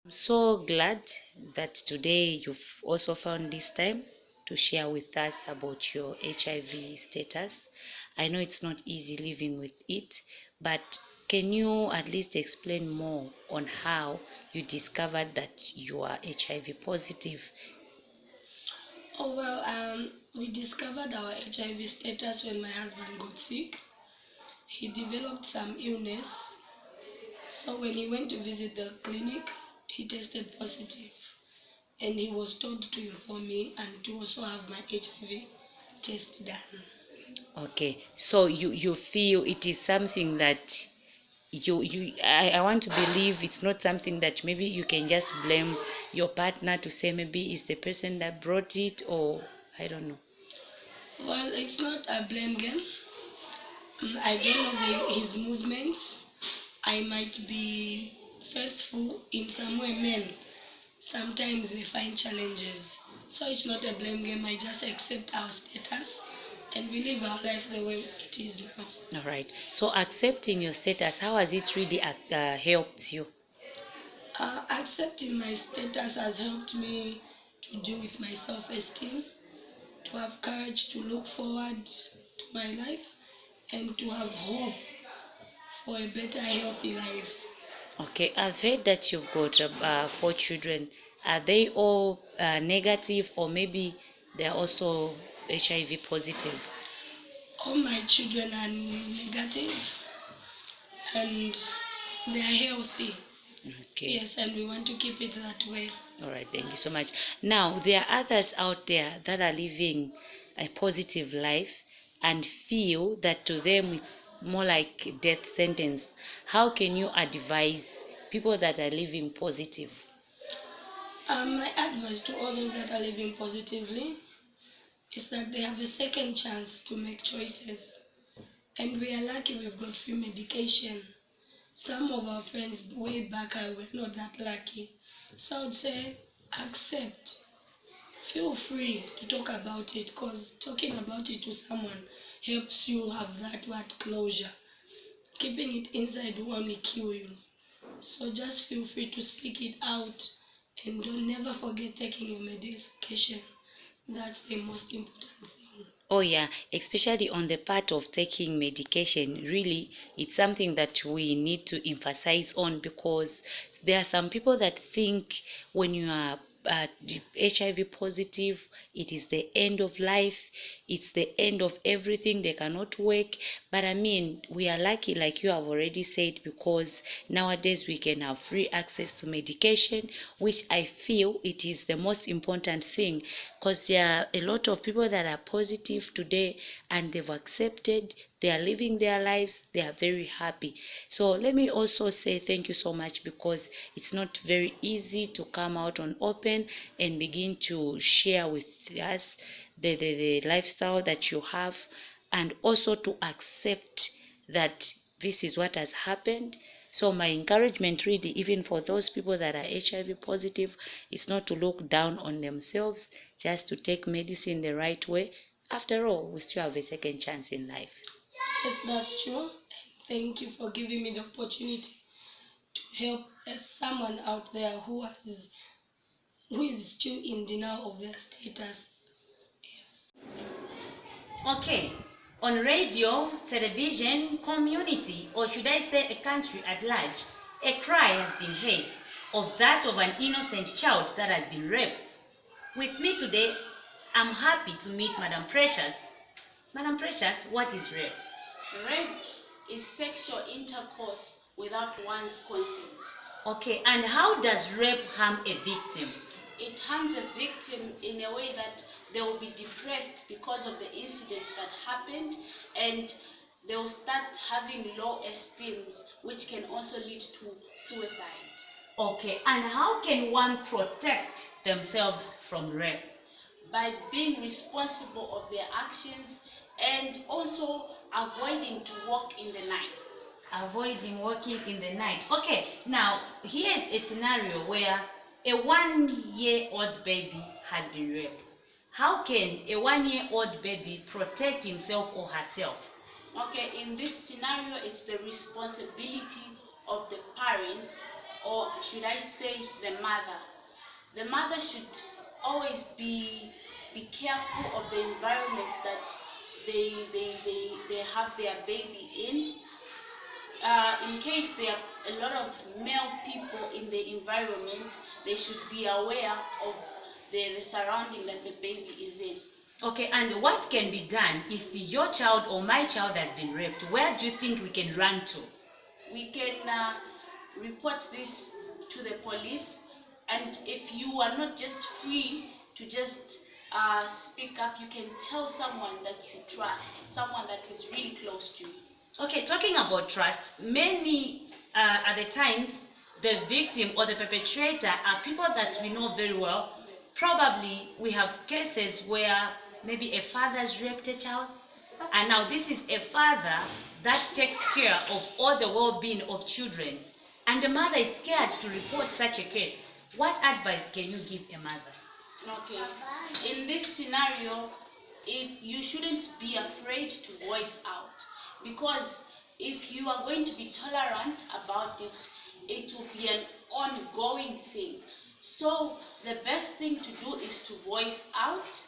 I'm so glad that today you've also found this time to share with us about your HIV status. I know it's not easy living with it, but can you at least explain more on how you discovered that you are HIV positive? Oh well, we discovered our HIV status when my husband got sick. He developed some illness, so when he went to visit the clinic, he tested positive, and he was told to inform me and to also have my HIV test done. Okay, so you feel it is something that I want to believe it's not something that maybe you can just blame your partner to say maybe it's the person that brought it, or I don't know. Well, it's not a blame game. I don't know his movements. I might be faithful in some way. Men sometimes they find challenges, so it's not a blame game. I just accept our status and we live our life the way it is now. All right, so accepting your status, how has it really helped you? Accepting my status has helped me to do with my self-esteem, to have courage to look forward to my life, and to have hope for a better, healthy life. Okay, I've heard that you've got 4 children. Are they all negative, or maybe they're also HIV positive? All my children are negative and they are healthy. Okay. Yes, and we want to keep it that way. All right, thank you so much. Now, there are others out there that are living a positive life and feel that to them it's more like death sentence. How can you advise people that are living positive? My advice to all those that are living positively is that they have a second chance to make choices. And we are lucky we've got free medication. Some of our friends way back were not that lucky. So I would say accept. Feel free to talk about it because talking about it to someone helps you have that word closure. Keeping it inside will only kill you. So just feel free to speak it out and don't never forget taking your medication. That's the most important thing. Oh yeah, especially on the part of taking medication, really, it's something that we need to emphasize on, because there are some people that think when you are HIV positive, it is the end of life, it's the end of everything, they cannot work. But I mean, we are lucky, like you have already said, because nowadays we can have free access to medication, which I feel it is the most important thing, because there are a lot of people that are positive today and they've accepted, they are living their lives, they are very happy. So let me also say thank you so much, because it's not very easy to come out on open and begin to share with us the lifestyle that you have, and also to accept that this is what has happened. So my encouragement really, even for those people that are HIV positive, is not to look down on themselves, just to take medicine the right way. After all, we still have a second chance in life. Yes, that's true. And thank you for giving me the opportunity to help someone out there who is still in denial of their status. Yes. Okay, on radio, television, community, or should I say a country at large, a cry has been heard of that of an innocent child that has been raped. With me today, I'm happy to meet Madam Precious. Madam Precious, what is rape? Rape is sexual intercourse without one's consent. Okay, and how does rape harm a victim? It harms a victim in a way that they will be depressed because of the incident that happened, and they will start having low esteem, which can also lead to suicide. Okay, and how can one protect themselves from rape? By being responsible of their actions and also avoiding to walk in the night. Avoiding walking in the night. Okay, now here's a scenario where a 1-year-old baby has been raped. How can a 1-year-old baby protect himself or herself? Okay, in this scenario, it's the responsibility of the parents or should I say the mother. The mother should always be careful of the environment that they have their baby in. In case there are a lot of male people in the environment, they should be aware of the surrounding that the baby is in. Okay, and what can be done if your child or my child has been raped? Where do you think we can run to? We can report this to the police, and if you are not just free to just speak up, you can tell someone that you trust, someone that is really close to you. Okay, talking about trust, many at the times the victim or the perpetrator are people that we know very well. Probably we have cases where maybe a father's raped a child, and now this is a father that takes care of all the well-being of children, and the mother is scared to report such a case. What advice can you give a mother? Okay, in this scenario, if you shouldn't be afraid to voice out, because if you are going to be tolerant about it, it will be an ongoing thing. So the best thing to do is to voice out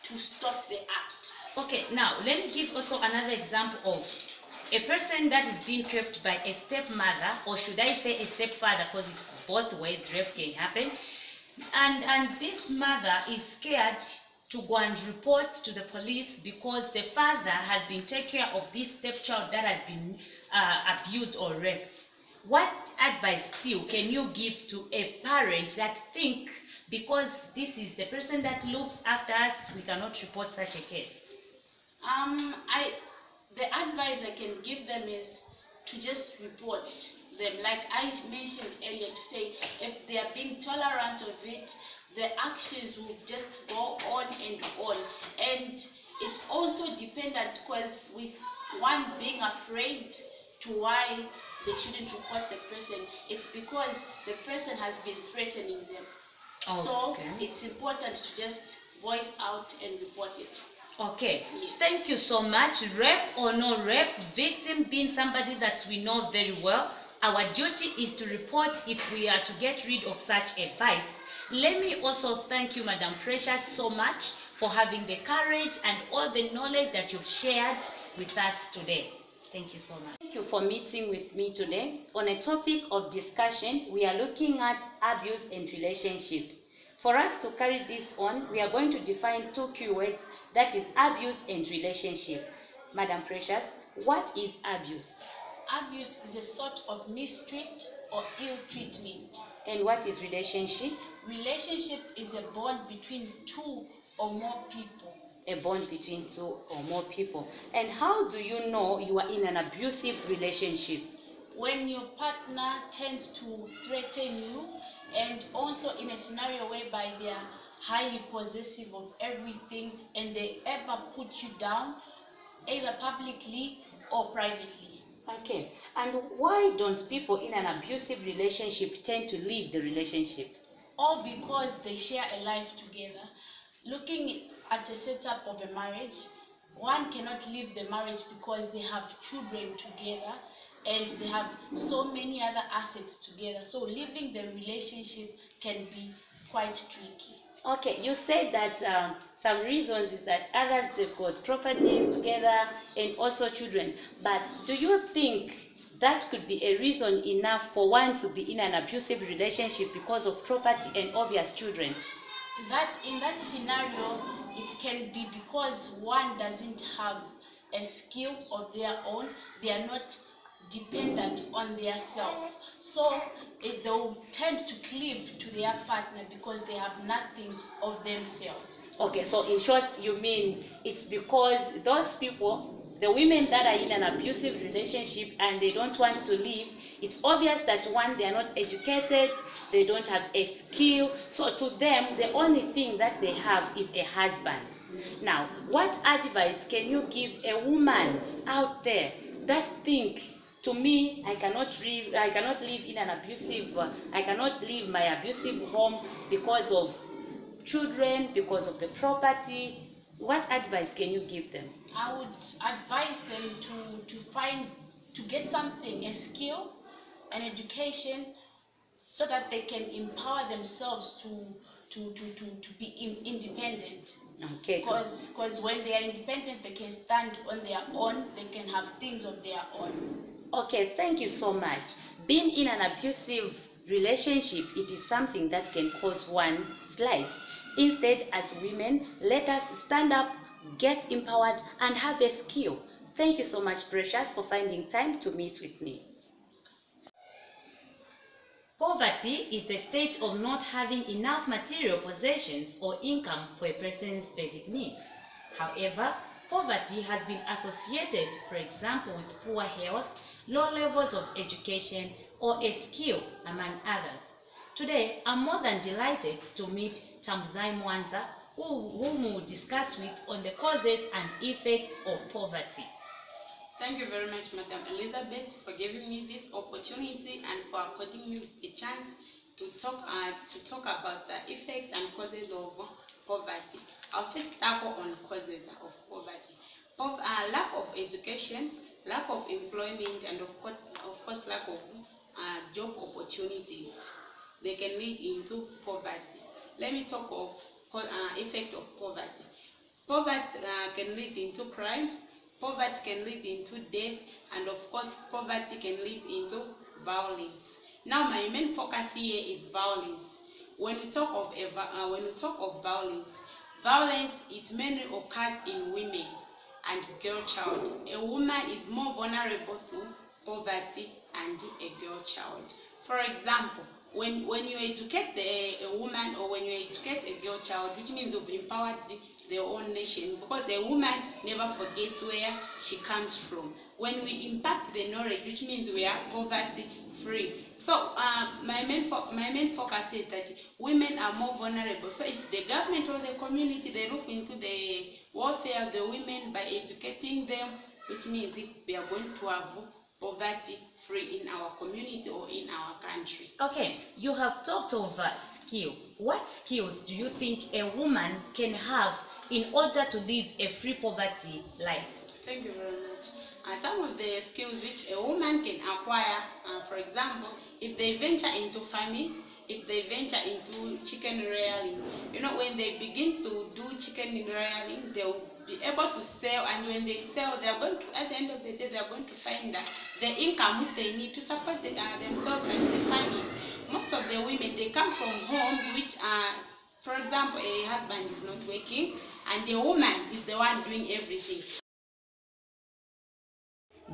to stop the act. Okay, now let me give also another example of a person that is being raped by a stepmother, or should I say a stepfather, because it's both ways rape can happen. And this mother is scared to go and report to the police because the father has been taking care of this stepchild that has been abused or raped. What advice still can you give to a parent that think because this is the person that looks after us, we cannot report such a case? The advice I can give them is to just report them. Like I mentioned earlier, to say if they are being tolerant of it, the actions will just go on and on. And it's also dependent, because with one being afraid to why they shouldn't report the person, it's because the person has been threatening them. So it's important to just voice out and report it. Okay, yes. Thank you so much. Rape or no rape, victim being somebody that we know very well, our duty is to report if we are to get rid of such a vice. Let me also thank you, Madam Precious, so much for having the courage and all the knowledge that you've shared with us today. Thank you so much. Thank you for meeting with me today. On a topic of discussion, we are looking at abuse and relationship. For us to carry this on, we are going to define two keywords, that is abuse and relationship. Madam Precious, what is abuse? Abuse is a sort of mistreat or ill treatment. And what is relationship? Relationship is a bond between two or more people. A bond between two or more people. And how do you know you are in an abusive relationship? When your partner tends to threaten you, and also in a scenario whereby they are highly possessive of everything and they ever put you down, either publicly or privately. Okay, and why don't people in an abusive relationship tend to leave the relationship? All because they share a life together. Looking at a setup of a marriage, one cannot leave the marriage because they have children together and they have so many other assets together. So leaving the relationship can be quite tricky. Okay, you said that some reasons is that others, they've got properties together and also children. But do you think that could be a reason enough for one to be in an abusive relationship because of property and obvious children? In that scenario, it can be because one doesn't have a skill of their own. They are not dependent on their self. So they will tend to cleave to their partner because they have nothing of themselves. Okay, so in short, you mean it's because those people, the women that are in an abusive relationship and they don't want to leave, it's obvious that one, they are not educated, they don't have a skill. So to them, the only thing that they have is a husband. Now, what advice can you give a woman out there that think, to me, I cannot live in an abusive, I cannot leave my abusive home because of children, because of the property? What advice can you give them? I would advise them to get something, a skill, an education, so that they can empower themselves to be independent. Okay. Because when they are independent, they can stand on their own, they can have things on their own. Okay, thank you so much. Being in an abusive relationship, it is something that can cause one's life. Instead, as women, let us stand up, get empowered, and have a skill. Thank you so much, Precious, for finding time to meet with me. Poverty is the state of not having enough material possessions or income for a person's basic needs. However, poverty has been associated, for example, with poor health, low levels of education, or a skill, among others. Today, I'm more than delighted to meet Tamzai Mwanza, whom we'll discuss with on the causes and effects of poverty. Thank you very much, Madam Elizabeth, for giving me this opportunity and for according me a chance to talk about the effects and causes of poverty. I'll first tackle on causes of poverty. Lack of education, lack of employment, and of course lack of job opportunities. They can lead into poverty. Let me talk of effect of poverty. Poverty can lead into crime. Poverty can lead into death, and of course, poverty can lead into violence. Now, my main focus here is violence. When we talk of violence, it mainly occurs in women and girl child. A woman is more vulnerable to poverty and a girl child. For example, when you educate a woman, or when you educate a girl child, which means you've empowered their own nation, because the woman never forgets where she comes from. When we impact the knowledge, which means we are poverty free. So my main focus is that women are more vulnerable. So if the government or the community, they look into the welfare of the women by educating them, which means we are going to have poverty free in our community or in our country. Okay, you have talked of skill. What skills do you think a woman can have in order to live a free poverty life? Thank you very much. Some of the skills which a woman can acquire, for example, if they venture into farming, if they venture into chicken rearing, when they begin to do chicken rearing, they will be able to sell, and when they sell, they are going to, at the end of the day, they are going to find the income which they need to support themselves and the family. Most of the women, they come from homes which are, for example, a husband is not working, and the woman is the one doing everything.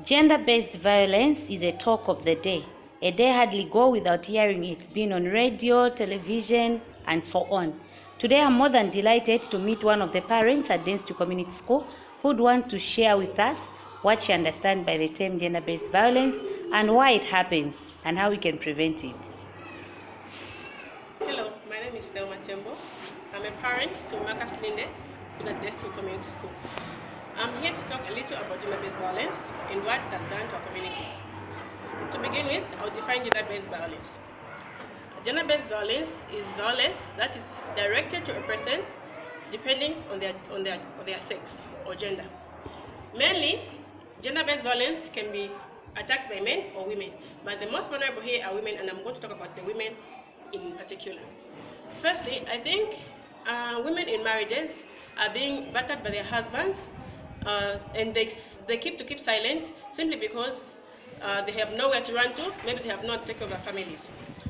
Gender-based violence is a talk of the day. A day hardly go without hearing it, being on radio, television, and so on. Today, I'm more than delighted to meet one of the parents at Density Community School who'd want to share with us what she understands by the term gender-based violence and why it happens and how we can prevent it. Hello, my name is Thelma Tempo. I'm a parent to Marcus Linde, who's at Density Community School. I'm here to talk a little about gender-based violence and what it has done to our communities. To begin with, I'll define gender-based violence. Gender-based violence is violence that is directed to a person depending on their sex or gender. Mainly, gender-based violence can be attacked by men or women, but the most vulnerable here are women, and I'm going to talk about the women in particular. Firstly, I think women in marriages are being battered by their husbands, and they keep silent simply because they have nowhere to run to. Maybe they have not taken care of their families.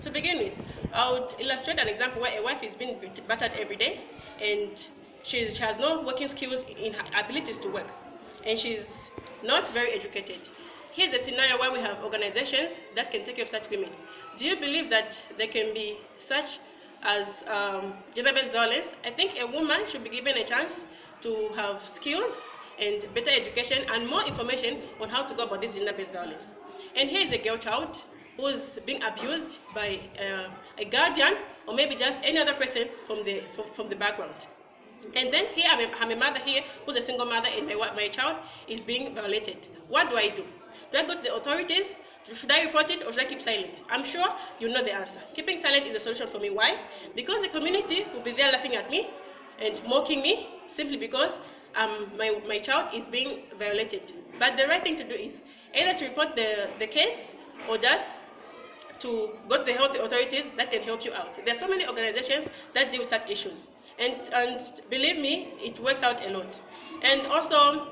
To begin with, I would illustrate an example where a wife is being battered every day, and she has no working skills in her abilities to work, and she's not very educated. Here's a scenario where we have organizations that can take care of such women. Do you believe that there can be such as gender-based violence? I think a woman should be given a chance to have skills and better education and more information on how to go about this gender-based violence. And here is a girl child who is being abused by a guardian or maybe just any other person from the background. And then here I'm a mother here who's a single mother, and my child is being violated. What do I do? Do I go to the authorities? Should I report it or should I keep silent? I'm sure you know the answer. Keeping silent is a solution for me. Why? Because the community will be there laughing at me and mocking me simply because my child is being violated. But the right thing to do is either to report the case or just to go to the health authorities that can help you out. There are so many organizations that deal with such issues. And believe me, it works out a lot. And also,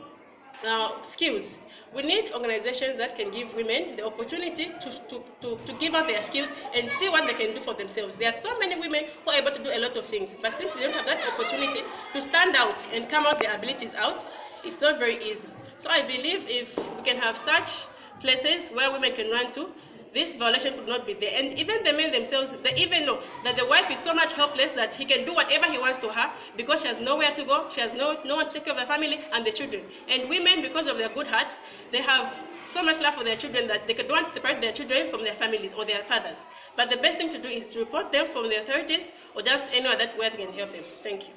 skills. We need organizations that can give women the opportunity to give out their skills and see what they can do for themselves. There are so many women who are able to do a lot of things, but since they don't have that opportunity to stand out and come out their abilities out, it's not very easy. So I believe if we can have such places where women can run to, this violation could not be there. And even the men themselves, they even know that the wife is so much helpless that he can do whatever he wants to her because she has nowhere to go, she has no one to take care of the family and the children. And women, because of their good hearts, they have so much love for their children that they don't want to separate their children from their families or their fathers. But the best thing to do is to report them from the authorities or just any other way they can help them. Thank you.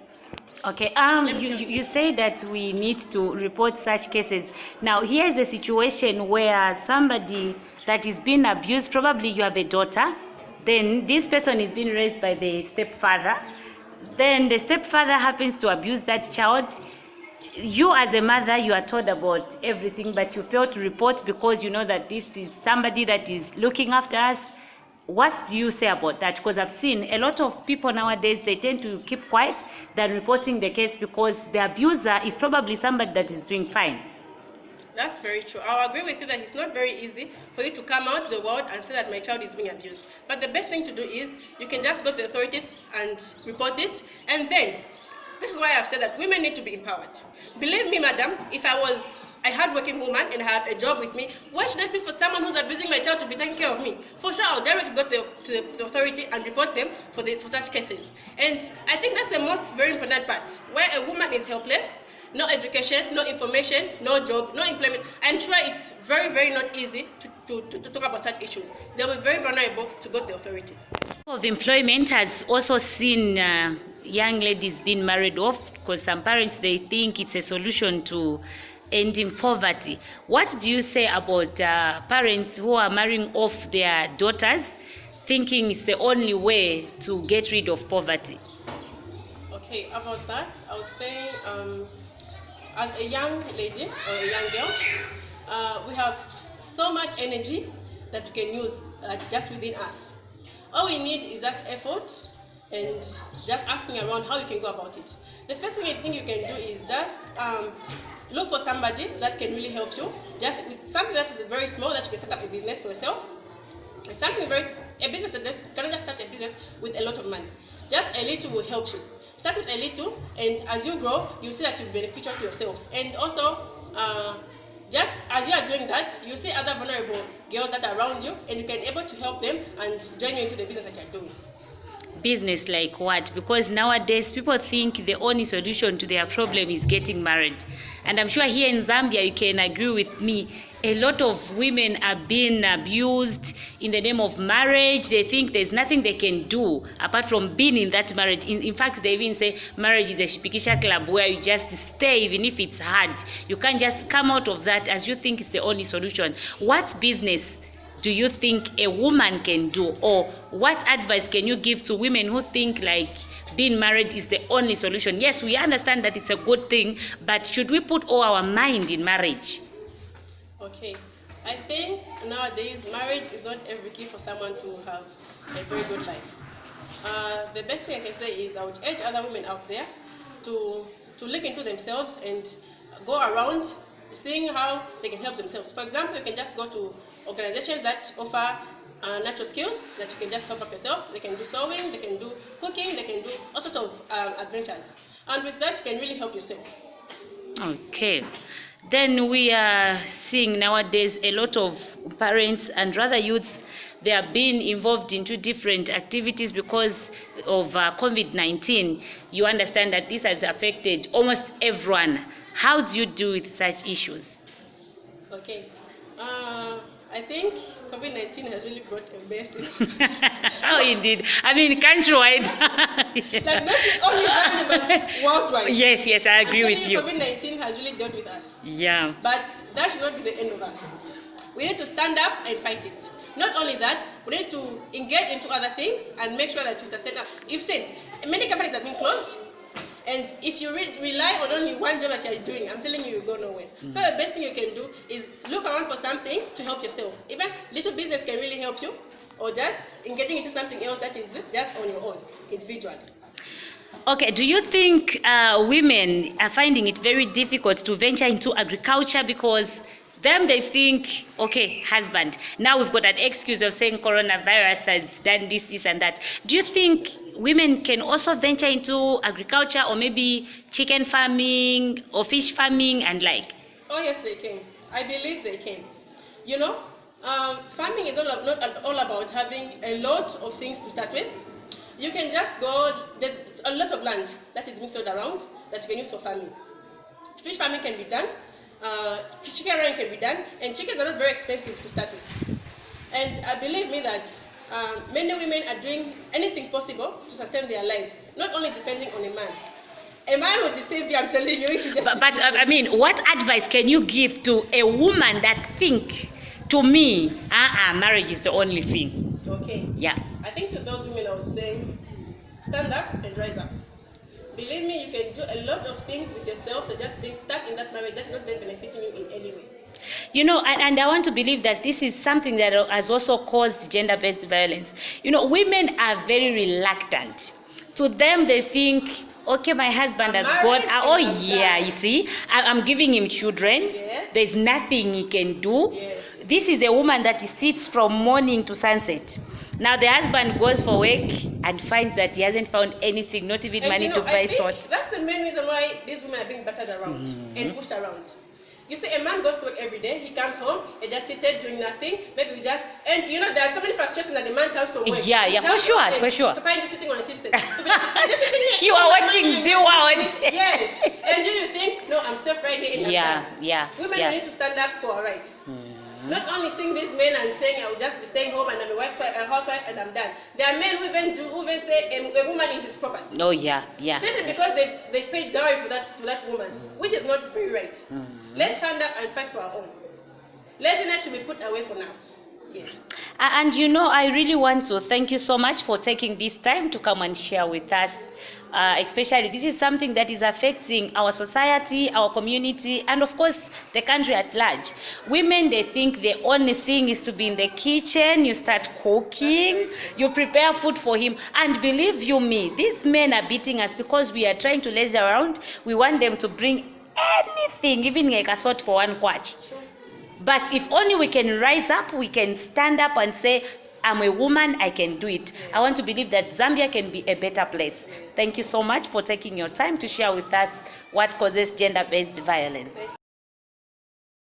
Okay, you say that we need to report such cases. Now, here's a situation where somebody that is being abused, probably you have a daughter, then this person is being raised by the stepfather, then the stepfather happens to abuse that child. You as a mother, you are told about everything, but you fail to report because you know that this is somebody that is looking after us. What do you say about that? Because I've seen a lot of people nowadays, they tend to keep quiet than reporting the case because the abuser is probably somebody that is doing fine. That's very true. I'll agree with you that it's not very easy for you to come out to the world and say that my child is being abused. But the best thing to do is you can just go to the authorities and report it. And then, this is why I've said that women need to be empowered. Believe me, madam, if I was a hardworking woman and have a job with me, why should I pay for someone who's abusing my child to be taking care of me? For sure, I'll directly go to the authority and report them for such cases. And I think that's the most very important part, where a woman is helpless, no education, no information, no job, no employment. I'm sure it's very, very not easy to talk about such issues. They'll be very vulnerable to go to the authorities. Of employment has also seen young ladies being married off because some parents, they think it's a solution to ending poverty. What do you say about parents who are marrying off their daughters thinking it's the only way to get rid of poverty? Okay, about that, I would say as a young lady or a young girl, we have so much energy that we can use just within us. All we need is just effort and just asking around how you can go about it. The first thing I think you can do is just look for somebody that can really help you. Just with something that is very small that you can set up a business for yourself. It's something a business that cannot just start a business with a lot of money. Just a little will help you. Start with a little, and as you grow, you see that you'll be beneficial to yourself. And also, just as you are doing that, you see other vulnerable girls that are around you, and you can be able to help them and join you into the business that you're doing. Business like what? Because nowadays people think the only solution to their problem is getting married. And I'm sure here in Zambia, you can agree with me, a lot of women are being abused in the name of marriage. They think there's nothing they can do apart from being in that marriage. In fact, they even say marriage is a shipikisha club where you just stay even if it's hard. You can't just come out of that as you think it's the only solution. What business do you think a woman can do, or what advice can you give to women who think like being married is the only solution? Yes, we understand that it's a good thing, but should we put all our mind in marriage? Okay, I think nowadays marriage is not every key for someone to have a very good life. The best thing I can say is I would urge other women out there to look into themselves and go around seeing how they can help themselves. For example, you can just go to organizations that offer natural skills that you can just help up yourself. They can do sewing, they can do cooking, they can do all sorts of adventures. And with that, you can really help yourself. Okay. Then we are seeing nowadays a lot of parents and rather youths, they are being involved into different activities because of COVID-19. You understand that this has affected almost everyone. How do you deal with such issues? Okay. I think COVID-19 has really brought a blessing. Oh, indeed. I mean, countrywide. Yeah. Like not only Zambia, but worldwide. Yes, I agree with you. COVID-19 has really dealt with us. Yeah. But that should not be the end of us. We need to stand up and fight it. Not only that, we need to engage into other things and make sure that we sustain. You've seen, many companies have been closed. And if you rely on only one job that you're doing, I'm telling you, you'll go nowhere. So the best thing you can do is look around for something to help yourself. Even little business can really help you. or just engaging into something else that is just on your own, individually. Okay, do you think women are finding it very difficult to venture into agriculture because they think, okay, husband, now we've got an excuse of saying coronavirus has done this, and that. Do you think women can also venture into agriculture or maybe chicken farming or fish farming and like? Oh yes, they can. I believe they can. You know, farming is not all about having a lot of things to start with. You can just go, there's a lot of land that is mixed around that you can use for farming. Fish farming can be done, chicken rearing can be done, and chickens are not very expensive to start with. And believe me that many women are doing anything possible to sustain their lives, not only depending on a man. A man will deceive you, I'm telling you, if you just... But I mean, what advice can you give to a woman that think, to me, marriage is the only thing? Okay. Yeah. I think to those women I would say, stand up and rise up. Believe me, you can do a lot of things with yourself that just being stuck in that marriage that's not benefiting you in any way. You know, and I want to believe that this is something that has also caused gender-based violence. You know, women are very reluctant. To them, they think, okay, my husband has gone. Oh yeah, you see, I'm giving him children. Yes. There's nothing he can do. Yes. This is a woman that sits from morning to sunset. Now the husband goes for work and finds that he hasn't found anything, not even And money to buy salt. That's the main reason why these women are being battered around and pushed around. You see, a man goes to work every day, he comes home, he just seated doing nothing, maybe just, and you know, there are so many frustrations that the man comes from work. Yeah, for sure. So just sitting on a tip set. You are watching Zero. Yes, and you think, no, I'm safe right here in Yeah. Women need to stand up for our rights. Not only seeing these men and saying I will just be staying home and I'm a housewife and I'm done. There are men who even say a woman is his property. Oh yeah. Simply because they paid dowry for that woman, which is not very right. Let's stand up and fight for our own. Laziness should be put away for now. Yes. And you know, I really want to thank you so much for taking this time to come and share with us. Especially, this is something that is affecting our society, our community, and of course, the country at large. Women, they think the only thing is to be in the kitchen, you start cooking, you prepare food for him. And believe you me, these men are beating us because we are trying to lazy around. We want them to bring anything, even like a salt for one kwacha. But if only we can rise up, we can stand up and say, I'm a woman, I can do it. I want to believe that Zambia can be a better place. Thank you so much for taking your time to share with us what causes gender-based violence.